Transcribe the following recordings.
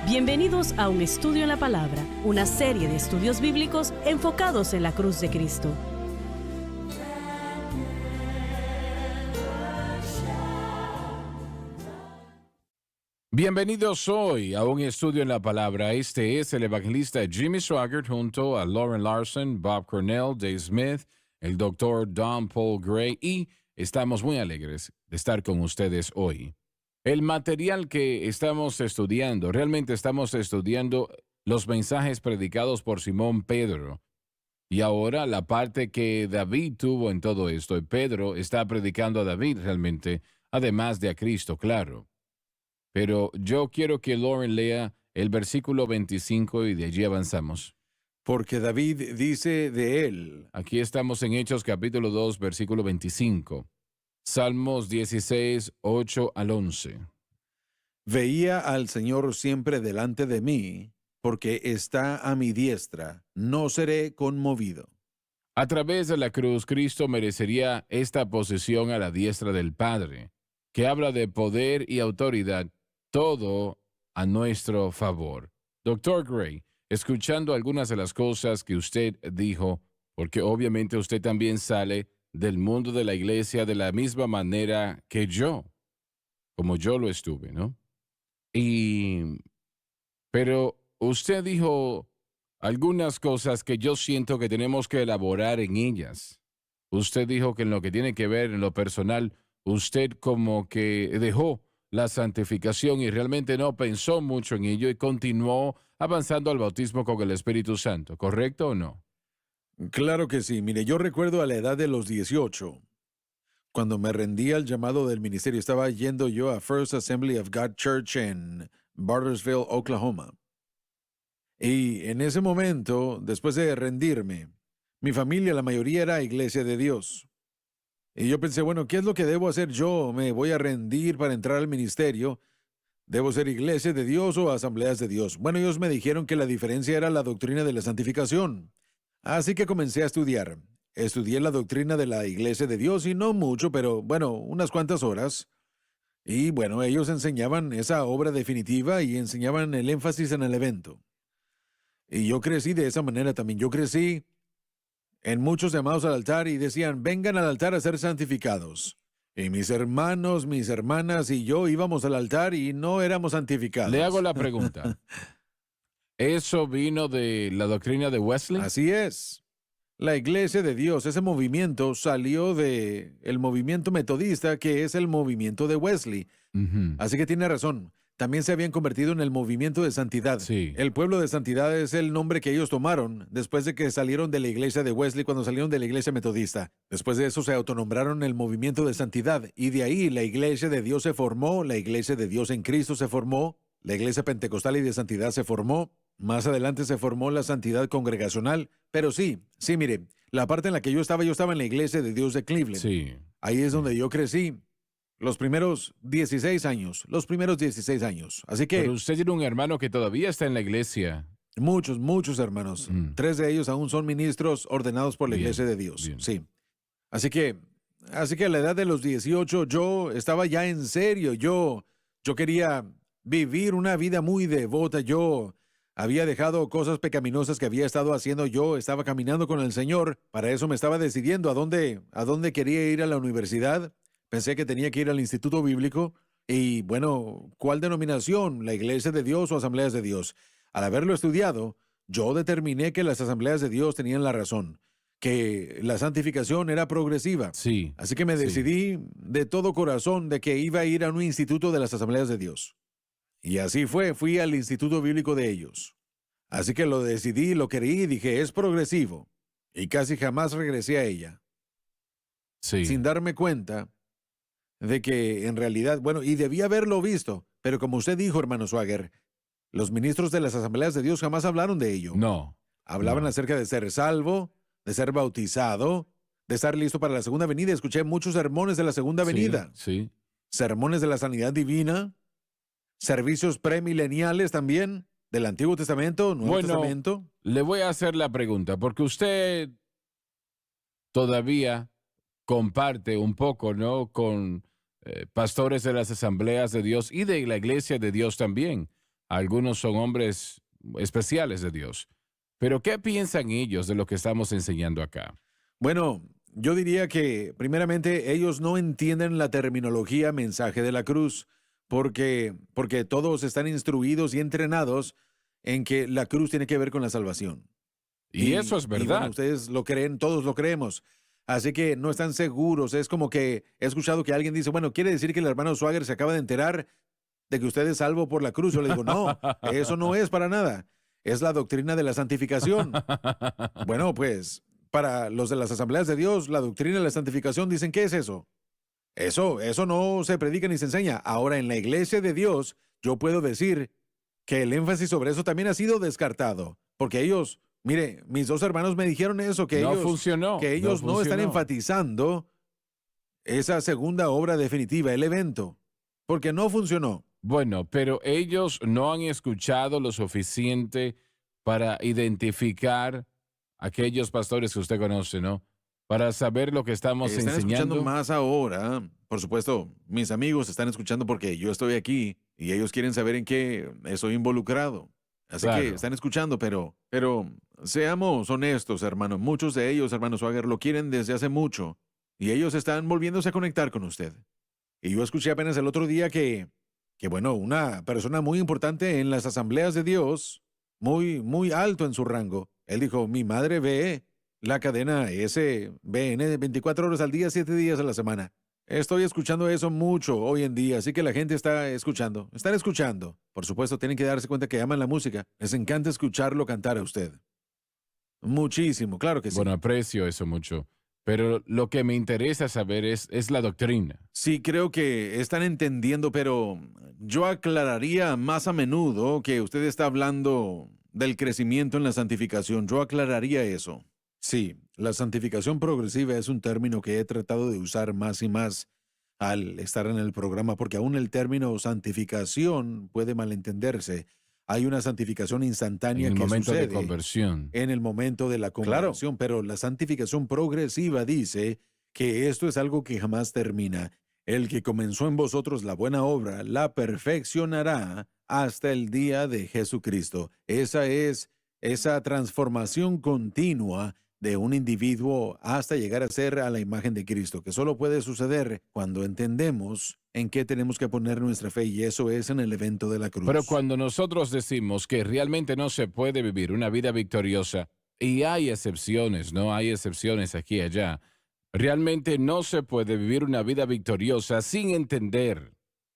Bienvenidos a Un Estudio en la Palabra, una serie de estudios bíblicos enfocados en la cruz de Cristo. Bienvenidos hoy a Un Estudio en la Palabra. Este es el evangelista Jimmy Swaggart junto a Lauren Larson, Bob Cornell, Dave Smith, el doctor Don Paul Gray, y estamos muy alegres de estar con ustedes hoy. El material que estamos estudiando, realmente estamos estudiando los mensajes predicados por Simón Pedro. Y ahora la parte que David tuvo en todo esto. Y Pedro está predicando a David realmente, además de a Cristo, claro. Pero yo quiero que Lauren lea el versículo 25 y de allí avanzamos. Porque David dice de él, Aquí estamos en Hechos capítulo 2, versículo 25. Salmos 16, 8 al 11. veía al Señor siempre delante de mí, porque está a mi diestra, no seré conmovido. A través de la cruz, Cristo merecería esta posición a la diestra del Padre, que habla de poder y autoridad, todo a nuestro favor. Doctor Gray, escuchando algunas de las cosas que usted dijo, porque obviamente usted también sale del mundo de la iglesia de la misma manera que yo, como yo lo estuve, ¿no? Pero usted dijo algunas cosas que yo siento que tenemos que elaborar en ellas. Usted dijo que en lo que tiene que ver en lo personal, usted como que dejó la santificación y realmente no pensó mucho en ello y continuó avanzando al bautismo con el Espíritu Santo, ¿correcto o no? Claro que sí, mire, yo recuerdo a la edad de los 18, cuando me rendí al llamado del ministerio, estaba yendo yo a First Assembly of God Church en Bartersville, Oklahoma. Y en ese momento, después de rendirme, mi familia, la mayoría era Iglesia de Dios. Y yo pensé, bueno, ¿qué es lo que debo hacer yo? ¿Me voy a rendir para entrar al ministerio? ¿Debo ser Iglesia de Dios o Asambleas de Dios? Bueno, ellos me dijeron que la diferencia era la doctrina de la santificación. Así que comencé a estudiar. Estudié la doctrina de la Iglesia de Dios y no mucho, pero bueno, unas cuantas horas. Y bueno, ellos enseñaban esa obra definitiva y enseñaban el énfasis en el evento. Y yo crecí de esa manera también. Yo crecí en muchos llamados al altar y decían, vengan al altar a ser santificados. Y mis hermanos, mis hermanas y yo íbamos al altar y no éramos santificados. Le hago la pregunta. ¿Eso vino de la doctrina de Wesley? Así es. La Iglesia de Dios, ese movimiento salió de el movimiento metodista, que es el movimiento de Wesley. Ujú. Así que tiene razón. También se habían convertido en el movimiento de santidad. Sí. El pueblo de santidad es el nombre que ellos tomaron después de que salieron de la iglesia de Wesley cuando salieron de la iglesia metodista. Después de eso se autonombraron el movimiento de santidad y de ahí la iglesia de Dios se formó, la iglesia de Dios en Cristo se formó, la iglesia pentecostal y de santidad se formó. Más adelante se formó la santidad congregacional. Pero sí, mire, la parte en la que yo estaba en la iglesia de Dios de Cleveland. Sí. Ahí es donde yo crecí. Los primeros 16 años. Así que Pero usted tiene un hermano que todavía está en la iglesia. muchos hermanos. Mm. 3 de ellos aún son ministros ordenados por la Bien, iglesia de Dios. bien. Sí. Así que a la edad de los 18 yo estaba ya en serio. Yo quería vivir una vida muy devota. Yo había dejado cosas pecaminosas que había estado haciendo. Yo estaba caminando con el Señor. Para eso me estaba decidiendo a dónde quería ir a la universidad. Pensé que tenía que ir al Instituto Bíblico y, bueno, ¿cuál denominación? ¿La Iglesia de Dios o Asambleas de Dios? Al haberlo estudiado, yo determiné que las Asambleas de Dios tenían la razón, que la santificación era progresiva. Sí. Así que me Sí. decidí de todo corazón de que iba a ir a un instituto de las Asambleas de Dios. Y así fui al Instituto Bíblico de ellos. Así que lo decidí, lo creí y dije, es progresivo. Y casi jamás regresé a ella, Sí. sin darme cuenta de que en realidad, bueno, y debía haberlo visto, pero como usted dijo, hermano Swagger, los ministros de las Asambleas de Dios jamás hablaron de ello. No. Hablaban no. acerca de ser salvo, de ser bautizado, de estar listo para la segunda venida. Escuché muchos sermones de la segunda venida, Sí. sermones de la sanidad divina, servicios premileniales también, del Antiguo Testamento, Nuevo Bueno, Testamento. le voy a hacer la pregunta, porque usted todavía comparte un poco, ¿no? Con pastores de las asambleas de Dios y de la iglesia de Dios también. algunos son hombres especiales de Dios. Pero ¿qué piensan ellos de lo que estamos enseñando acá? Bueno, yo diría que primeramente ellos no entienden la terminología mensaje de la cruz, porque todos están instruidos y entrenados en que la cruz tiene que ver con la salvación. Y eso es bueno, verdad. ustedes lo creen, todos lo creemos. Así que no están seguros. Es como que he escuchado que alguien dice, bueno, quiere decir que el hermano Swagger se acaba de enterar de que usted es salvo por la cruz. Yo le digo, no, eso no es para nada. Es la doctrina de la santificación. Bueno, pues para los de las asambleas de Dios, la doctrina de la santificación dicen, ¿qué es eso? Eso no se predica ni se enseña. Ahora, en la iglesia de Dios, yo puedo decir que el énfasis sobre eso también ha sido descartado, porque ellos, mire, mis dos hermanos me dijeron eso, que No ellos, funcionó. que ellos no están funcionó. enfatizando esa segunda obra definitiva, el evento, porque no funcionó. Bueno, pero ellos no han escuchado lo suficiente para identificar aquellos pastores que usted conoce, ¿no? Para saber lo que estamos Están enseñando. escuchando más ahora. Por supuesto, mis amigos están escuchando porque yo estoy aquí y ellos quieren saber en qué estoy involucrado. Así Claro. que están escuchando, pero seamos honestos, hermano. Muchos de ellos, hermano Swagger, lo quieren desde hace mucho y ellos están volviéndose a conectar con usted. Y yo escuché apenas el otro día que bueno, una persona muy importante en las asambleas de Dios, muy alto en su rango, él dijo, mi madre ve la cadena SBN 24 horas al día, 7 días a la semana. Estoy escuchando eso mucho hoy en día, así que la gente está escuchando. Están escuchando. Por supuesto, tienen que darse cuenta que aman la música. Les encanta escucharlo cantar a usted. Muchísimo, claro que sí. Bueno, aprecio eso mucho. Pero lo que me interesa saber es la doctrina. Sí, creo que están entendiendo, pero yo aclararía más a menudo que usted está hablando del crecimiento en la santificación. Yo aclararía eso. Sí, la santificación progresiva es un término que he tratado de usar más y más al estar en el programa, porque aún el término santificación puede malentenderse. Hay una santificación En instantánea el que momento de sucede conversión. en el momento de la conversión, pero la santificación progresiva dice que esto es algo que jamás termina. El que comenzó en vosotros la buena obra, la perfeccionará hasta el día de Jesucristo. Esa es esa transformación continua de un individuo hasta llegar a ser a la imagen de Cristo, que solo puede suceder cuando entendemos en qué tenemos que poner nuestra fe, y eso es en el evento de la cruz. Pero cuando nosotros decimos que realmente no se puede vivir una vida victoriosa, y hay excepciones, ¿no? Hay excepciones aquí y allá. Realmente no se puede vivir una vida victoriosa sin entender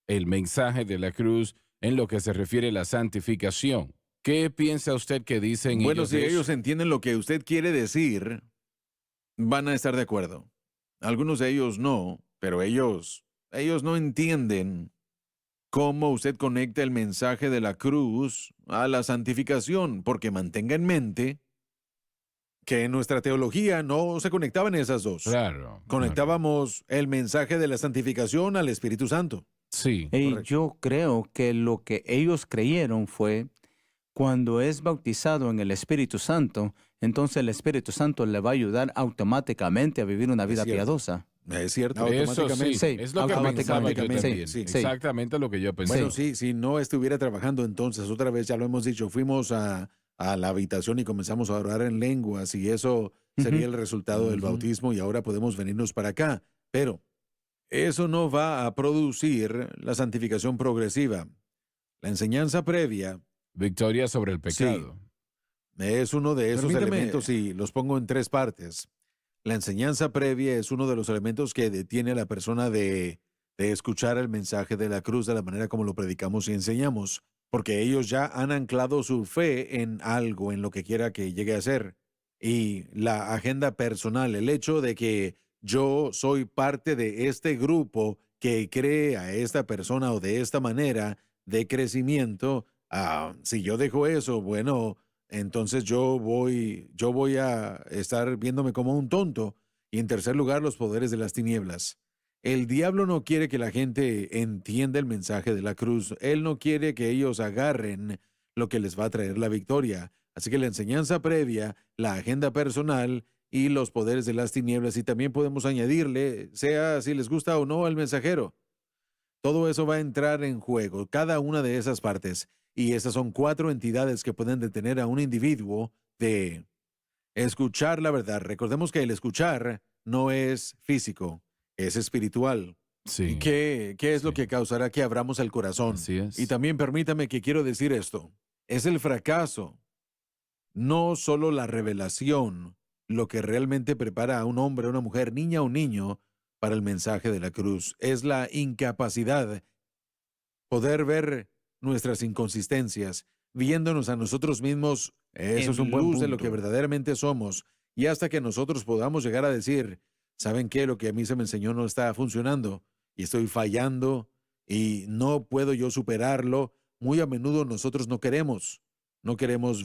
el mensaje de la cruz en lo que se refiere a la santificación. ¿Qué piensa usted que dicen Bueno, ellos si de eso? ellos entienden lo que usted quiere decir, van a estar de acuerdo. Algunos de ellos no, pero ellos no entienden cómo usted conecta el mensaje de la cruz a la santificación, porque mantenga en mente que en nuestra teología no se conectaban esas dos. Claro. Conectábamos el mensaje de la santificación al Espíritu Santo. Sí. Y Correcto. yo creo que lo que ellos creyeron fue cuando es bautizado en el Espíritu Santo, entonces el Espíritu Santo le va a ayudar automáticamente a vivir una vida cierto. piadosa. Es cierto, Eso automáticamente. sí, Sí, es lo que pensaba yo automáticamente, también. sí, sí. Exactamente lo que yo pensé. Bueno, sí, si no estuviera trabajando entonces, otra vez ya lo hemos dicho, fuimos a la habitación y comenzamos a orar en lenguas y eso sería el resultado del Ujú. bautismo y ahora podemos venirnos para acá. Pero eso no va a producir la santificación progresiva. La enseñanza previa Victoria sobre el pecado. es uno de esos Permíteme- elementos y los pongo en tres partes. La enseñanza previa es uno de los elementos que detiene a la persona de escuchar el mensaje de la cruz de la manera como lo predicamos y enseñamos, porque ellos ya han anclado su fe en algo, en lo que quiera que llegue a ser. Y la agenda personal, el hecho de que yo soy parte de este grupo que cree a esta persona o de esta manera de crecimiento, si yo dejo eso, bueno, entonces yo voy a estar viéndome como un tonto. Y en tercer lugar, los poderes de las tinieblas. El diablo no quiere que la gente entienda el mensaje de la cruz. Él no quiere que ellos agarren lo que les va a traer la victoria. Así que la enseñanza previa, la agenda personal y los poderes de las tinieblas. Y también podemos añadirle, sea si les gusta o no al mensajero. Todo eso va a entrar en juego, cada una de esas partes. y esas son 4 entidades que pueden detener a un individuo de escuchar la verdad. Recordemos que el escuchar no es físico, es espiritual. Sí. ¿Qué es lo Sí. que causará que abramos el corazón? Así es. Y también permítame que quiero decir esto. Es el fracaso, no solo la revelación, lo que realmente prepara a un hombre, a una mujer, niña o niño para el mensaje de la cruz. Es la incapacidad poder ver nuestras inconsistencias, viéndonos a nosotros mismos. Eso es un buen luz de lo que verdaderamente somos. Y hasta que nosotros podamos llegar a decir, ¿saben qué? Lo que a mí se me enseñó no está funcionando y estoy fallando y no puedo yo superarlo. Muy a menudo nosotros no queremos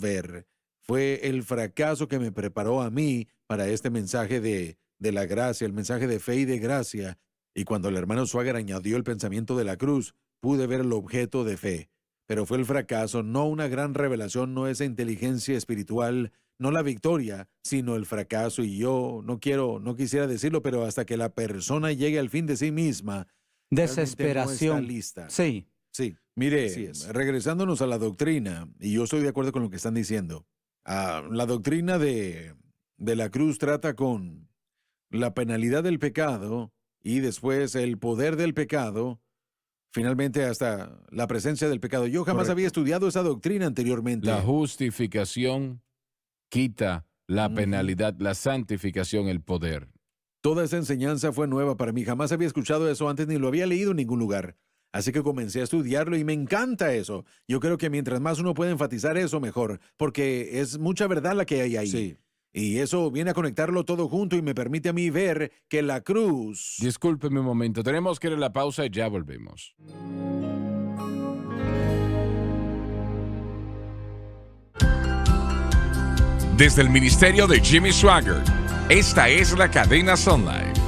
ver. Fue el fracaso que me preparó a mí para este mensaje de la gracia, el mensaje de fe y de gracia. Y cuando el hermano Swagger añadió el pensamiento de la cruz, pude ver el objeto de fe. Pero fue el fracaso, no una gran revelación, no esa inteligencia espiritual, no la victoria, sino el fracaso. Y yo no quisiera decirlo, pero hasta que la persona llegue al fin de sí misma, Desesperación. no está lista. Sí. Sí, mire, regresándonos a la doctrina, y yo estoy de acuerdo con lo que están diciendo. La doctrina de la cruz trata con la penalidad del pecado y después el poder del pecado, finalmente hasta la presencia del pecado. Yo jamás Correcto. había estudiado esa doctrina anteriormente. La justificación quita la Ujú. penalidad, la santificación, el poder. Toda esa enseñanza fue nueva para mí. Jamás había escuchado eso antes ni lo había leído en ningún lugar. Así que comencé a estudiarlo y me encanta eso. Yo creo que mientras más uno puede enfatizar eso, mejor, porque es mucha verdad la que hay ahí. Sí. Y eso viene a conectarlo todo junto y me permite a mí ver que la cruz... Discúlpeme un momento, tenemos que ir a la pausa y ya volvemos. Desde el ministerio de Jimmy Swaggart, esta es la cadena Sun Life.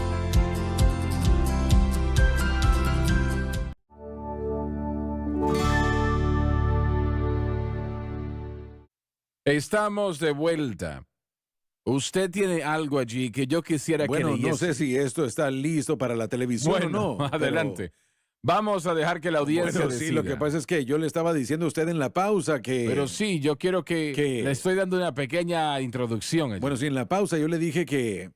Estamos de vuelta. Usted tiene algo allí que yo quisiera que Bueno, no leyese. sé si esto está listo para la televisión Bueno, o no. pero- adelante. Vamos a dejar que la audiencia Bueno, sí, decida. lo que pasa es que yo le estaba diciendo a usted en la pausa que... Pero sí, yo quiero que que- le estoy dando una pequeña introducción allí. Bueno, sí, en la pausa yo le dije que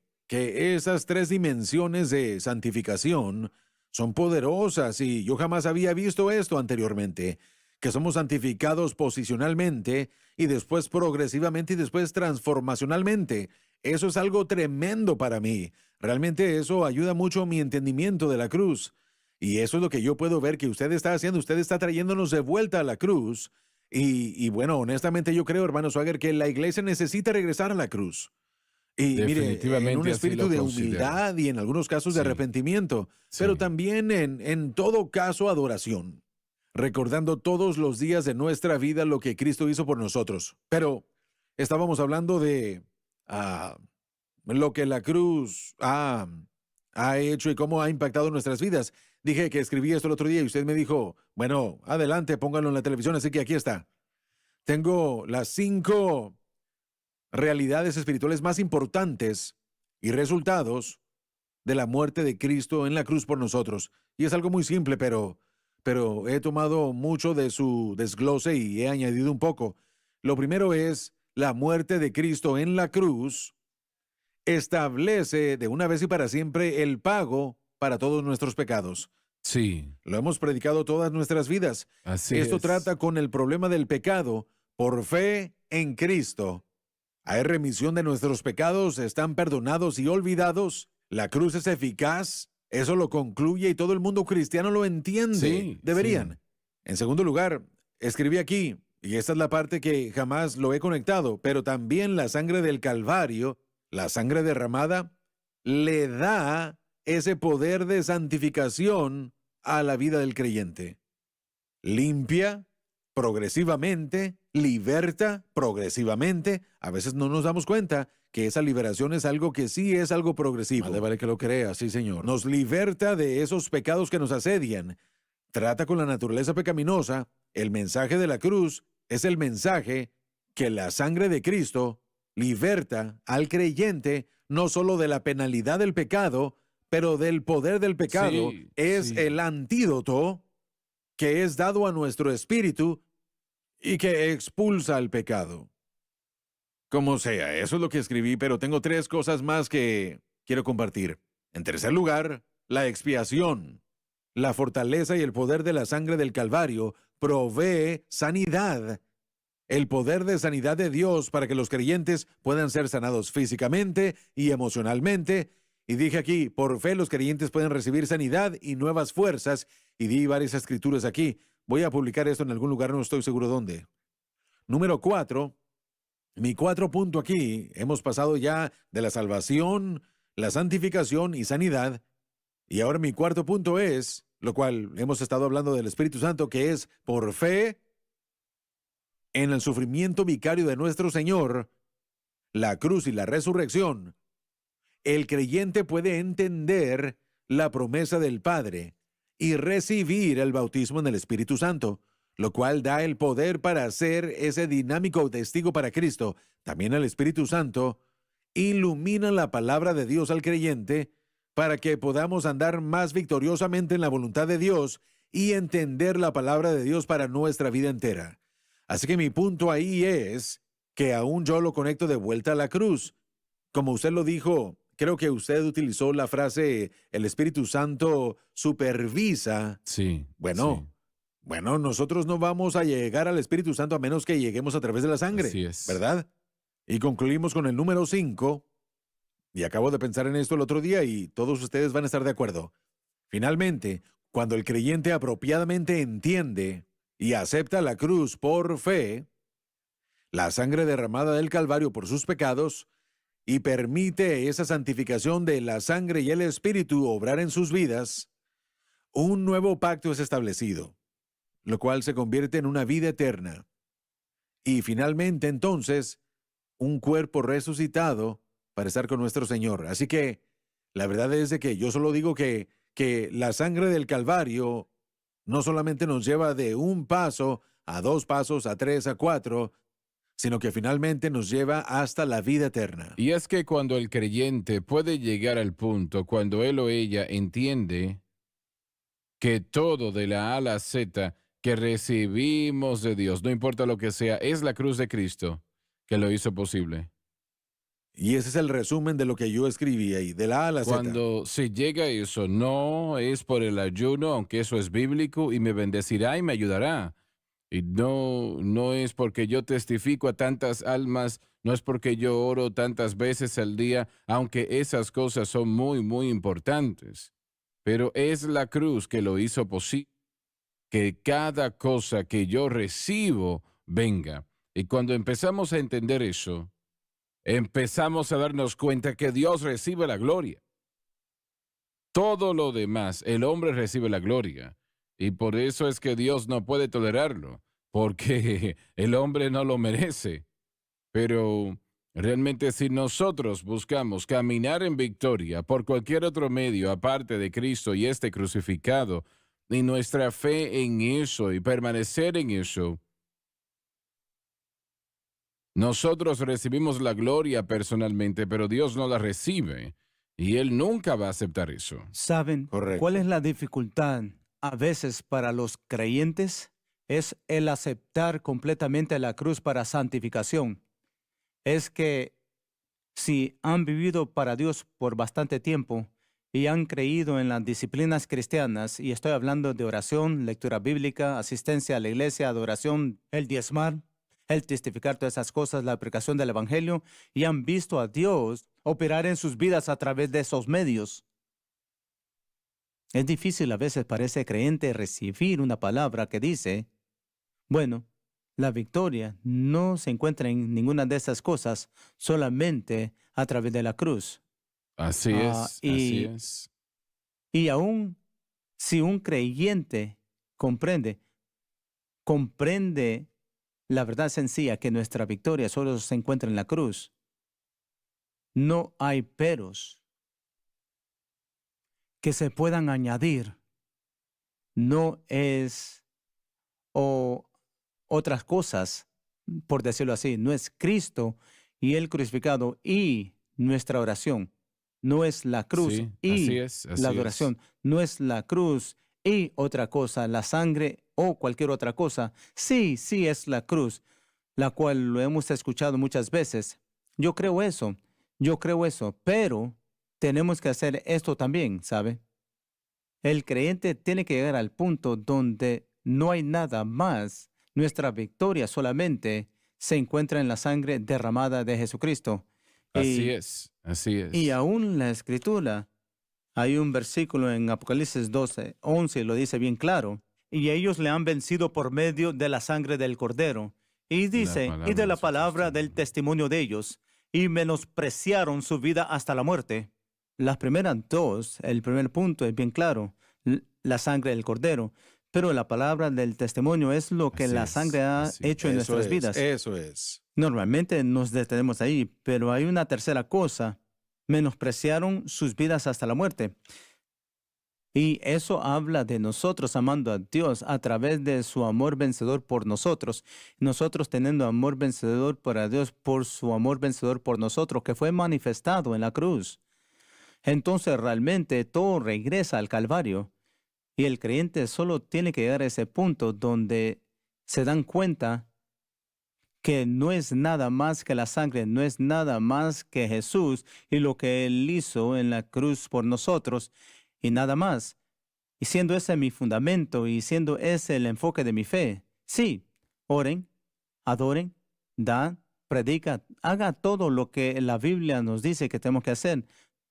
esas 3 dimensiones de santificación son poderosas y yo jamás había visto esto anteriormente, que somos santificados posicionalmente y después progresivamente y después transformacionalmente. Eso es algo tremendo para mí. Realmente eso ayuda mucho a mi entendimiento de la cruz. Y eso es lo que yo puedo ver que usted está haciendo. Usted está trayéndonos de vuelta a la cruz. Y bueno, honestamente yo creo, hermano Swagger, que la iglesia necesita regresar a la cruz. Y mire, Definitivamente en un así espíritu lo de considero. humildad y en algunos casos de Sí. arrepentimiento, Sí. pero también en todo caso adoración, recordando todos los días de nuestra vida lo que Cristo hizo por nosotros. Pero estábamos hablando de lo que la cruz ha hecho y cómo ha impactado nuestras vidas. Dije que escribí esto el otro día y usted me dijo, bueno, adelante, póngalo en la televisión, así que aquí está. Tengo las 5 realidades espirituales más importantes y resultados de la muerte de Cristo en la cruz por nosotros. Y es algo muy simple, pero he tomado mucho de su desglose y he añadido un poco. Lo primero es la muerte de Cristo en la cruz establece de una vez y para siempre el pago para todos nuestros pecados. Sí, Lo hemos predicado todas nuestras vidas. así Esto es. trata con el problema del pecado por fe en Cristo. Hay remisión de nuestros pecados, están perdonados y olvidados. La cruz es eficaz, eso lo concluye y todo el mundo cristiano lo entiende. Sí, Deberían. sí. En segundo lugar, escribí aquí, y esta es la parte que jamás lo he conectado, pero también la sangre del Calvario, la sangre derramada, le da ese poder de santificación a la vida del creyente. Limpia progresivamente, liberta progresivamente. A veces no nos damos cuenta que esa liberación es algo que sí es algo progresivo. Vale que lo crea, sí, señor. Nos liberta de esos pecados que nos asedian. Trata con la naturaleza pecaminosa. El mensaje de la cruz es el mensaje que la sangre de Cristo liberta al creyente no solo de la penalidad del pecado, pero del poder del pecado. Sí, Es sí. el antídoto que es dado a nuestro espíritu y que expulsa al pecado. Como sea, eso es lo que escribí, pero tengo 3 cosas más que quiero compartir. En tercer lugar, la expiación. La fortaleza y el poder de la sangre del Calvario provee sanidad. El poder de sanidad de Dios para que los creyentes puedan ser sanados físicamente y emocionalmente. Y dije aquí, por fe los creyentes pueden recibir sanidad y nuevas fuerzas. Y di varias escrituras aquí. Voy a publicar esto en algún lugar, no estoy seguro dónde. Número 4. Mi 4 punto aquí, hemos pasado ya de la salvación, la santificación y sanidad. Y ahora mi 4 punto es, lo cual hemos estado hablando del Espíritu Santo, que es por fe en el sufrimiento vicario de nuestro Señor, la cruz y la resurrección. El creyente puede entender la promesa del Padre y recibir el bautismo en el Espíritu Santo, lo cual da el poder para ser ese dinámico testigo para Cristo. También el Espíritu Santo ilumina la palabra de Dios al creyente para que podamos andar más victoriosamente en la voluntad de Dios y entender la palabra de Dios para nuestra vida entera. Así que mi punto ahí es que aún yo lo conecto de vuelta a la cruz. Como usted lo dijo, creo que usted utilizó la frase, el Espíritu Santo supervisa. Sí. Bueno, sí. Bueno, nosotros no vamos a llegar al Espíritu Santo a menos que lleguemos a través de la sangre, Así es. ¿verdad? Y concluimos con el número 5, y acabo de pensar en esto el otro día y todos ustedes van a estar de acuerdo. Finalmente, cuando el creyente apropiadamente entiende y acepta la cruz por fe, la sangre derramada del Calvario por sus pecados, y permite esa santificación de la sangre y el Espíritu obrar en sus vidas, un nuevo pacto es establecido, lo cual se convierte en una vida eterna. Y finalmente, entonces, un cuerpo resucitado para estar con nuestro Señor. Así que, la verdad es de que yo solo digo que la sangre del Calvario no solamente nos lleva de un paso a 2 pasos, a 3, a 4, sino que finalmente nos lleva hasta la vida eterna. Y es que cuando el creyente puede llegar al punto, cuando él o ella entiende que todo de la A a la Z que recibimos de Dios, no importa lo que sea, es la cruz de Cristo que lo hizo posible. Y ese es el resumen de lo que yo escribí ahí, de la A a la Z. Cuando se llega a eso, no es por el ayuno, aunque eso es bíblico, y me bendecirá y me ayudará. Y no es porque yo testifico a tantas almas, no es porque yo oro tantas veces al día, aunque esas cosas son muy, muy importantes. Pero es la cruz que lo hizo posible, que cada cosa que yo recibo venga. Y cuando empezamos a entender eso, empezamos a darnos cuenta que Dios recibe la gloria. Todo lo demás, el hombre recibe la gloria. Y por eso es que Dios no puede tolerarlo, porque el hombre no lo merece. Pero realmente si nosotros buscamos caminar en victoria por cualquier otro medio aparte de Cristo y este crucificado, y nuestra fe en eso y permanecer en eso, nosotros recibimos la gloria personalmente, pero Dios no la recibe y Él nunca va a aceptar eso. ¿Saben Correcto. cuál es la dificultad a veces para los creyentes? Es el aceptar completamente la cruz para santificación. Es que si han vivido para Dios por bastante tiempo y han creído en las disciplinas cristianas, y estoy hablando de oración, lectura bíblica, asistencia a la iglesia, adoración, el diezmar, el testificar todas esas cosas, la aplicación del evangelio, y han visto a Dios operar en sus vidas a través de esos medios. Es difícil a veces para ese creyente recibir una palabra que dice, bueno, la victoria no se encuentra en ninguna de esas cosas, solamente a través de la cruz. Así así es. Y aún si un creyente comprende la verdad sencilla que nuestra victoria solo se encuentra en la cruz, no hay peros que se puedan añadir. No es otras cosas, por decirlo así, no es Cristo y el crucificado y nuestra oración. No es la cruz Sí, y así es. la adoración. No es la cruz y otra cosa, la sangre o cualquier otra cosa. Sí, sí es la cruz, la cual lo hemos escuchado muchas veces. Yo creo eso, pero tenemos que hacer esto también, ¿sabe? El creyente tiene que llegar al punto donde no hay nada más. Nuestra victoria solamente se encuentra en la sangre derramada de Jesucristo. Así es. Y aún la Escritura, hay un versículo en Apocalipsis 12:11, lo dice bien claro. Y ellos le han vencido por medio de la sangre del Cordero. Y dice, y de la palabra del testimonio de ellos. Y menospreciaron su vida hasta la muerte. Las primeras dos, el primer punto es bien claro, la sangre del Cordero. Pero la palabra del testimonio es lo que la sangre ha hecho en nuestras vidas. Eso es. Normalmente nos detenemos ahí, pero hay una tercera cosa. Menospreciaron sus vidas hasta la muerte. Y eso habla de nosotros amando a Dios a través de su amor vencedor por nosotros. Nosotros teniendo amor vencedor para Dios por su amor vencedor por nosotros, que fue manifestado en la cruz. Entonces realmente todo regresa al Calvario. Y el creyente solo tiene que llegar a ese punto donde se dan cuenta que no es nada más que la sangre, no es nada más que Jesús y lo que Él hizo en la cruz por nosotros y nada más. Y siendo ese mi fundamento y siendo ese el enfoque de mi fe, sí, oren, adoren, dan, predica, haga todo lo que la Biblia nos dice que tenemos que hacer,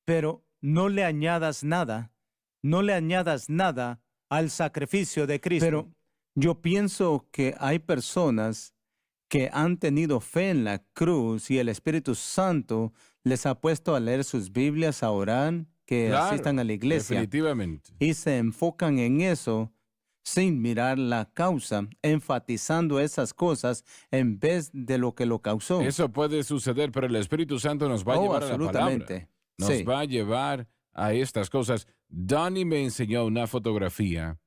pero no le añadas nada. No le añadas nada al sacrificio de Cristo. Pero yo pienso que hay personas que han tenido fe en la cruz y el Espíritu Santo les ha puesto a leer sus Biblias, a orar, que asistan a la iglesia. Definitivamente. Y se enfocan en eso sin mirar la causa, enfatizando esas cosas en vez de lo que lo causó. Eso puede suceder, pero el Espíritu Santo nos va a llevar a la palabra. Nos va a llevar a estas cosas. Donnie me enseñó una fotografía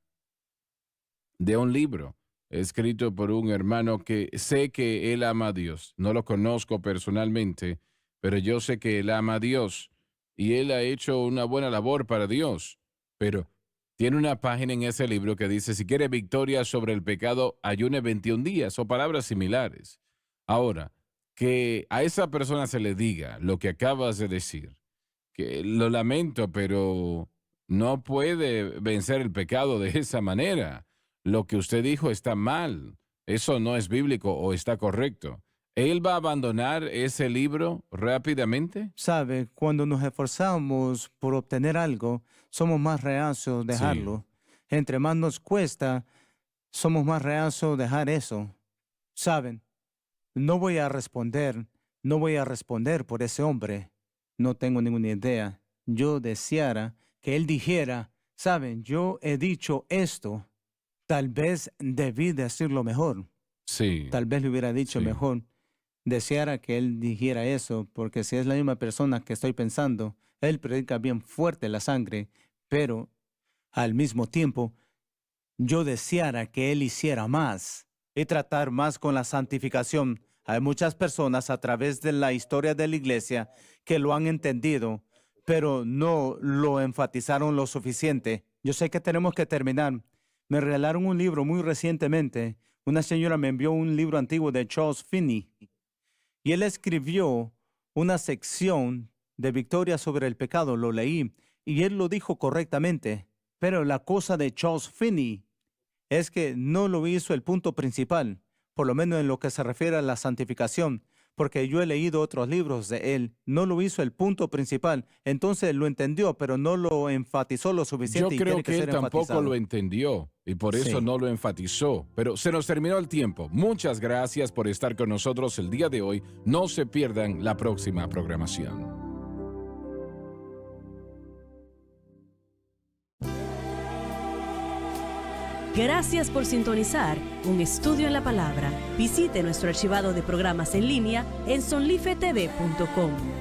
de un libro escrito por un hermano que sé que él ama a Dios. No lo conozco personalmente, pero yo sé que él ama a Dios y él ha hecho una buena labor para Dios. Pero tiene una página en ese libro que dice, si quiere victoria sobre el pecado, ayune 21 días o palabras similares. Ahora, que a esa persona se le diga lo que acabas de decir, que lo lamento, pero no puede vencer el pecado de esa manera. Lo que usted dijo está mal. Eso no es bíblico o está correcto. ¿Él va a abandonar ese libro rápidamente? Sabe, cuando nos esforzamos por obtener algo, somos más reacios de dejarlo. Sí. Entre más nos cuesta, somos más reacios de dejar eso. Saben, no voy a responder por ese hombre. No tengo ninguna idea. Yo deseara que él dijera, saben, yo he dicho esto. Tal vez debí decirlo mejor. Sí. Tal vez le hubiera dicho mejor. Deseara que él dijera eso, porque si es la misma persona que estoy pensando, él predica bien fuerte la sangre, pero al mismo tiempo, yo deseara que él hiciera más y tratar más con la santificación. Hay muchas personas a través de la historia de la iglesia que lo han entendido, pero no lo enfatizaron lo suficiente. Yo sé que tenemos que terminar. Me regalaron un libro muy recientemente. Una señora me envió un libro antiguo de Charles Finney. Y él escribió una sección de Victoria sobre el pecado. Lo leí y él lo dijo correctamente. Pero la cosa de Charles Finney es que no lo hizo el punto principal, por lo menos en lo que se refiere a la santificación. Porque yo he leído otros libros de él, no lo hizo el punto principal. Entonces lo entendió, pero no lo enfatizó lo suficiente. Yo creo que él tampoco lo entendió y por eso no lo enfatizó. Pero se nos terminó el tiempo. Muchas gracias por estar con nosotros el día de hoy. No se pierdan la próxima programación. Gracias por sintonizar Un Estudio en la Palabra. Visite nuestro archivado de programas en línea en sonlifetv.com.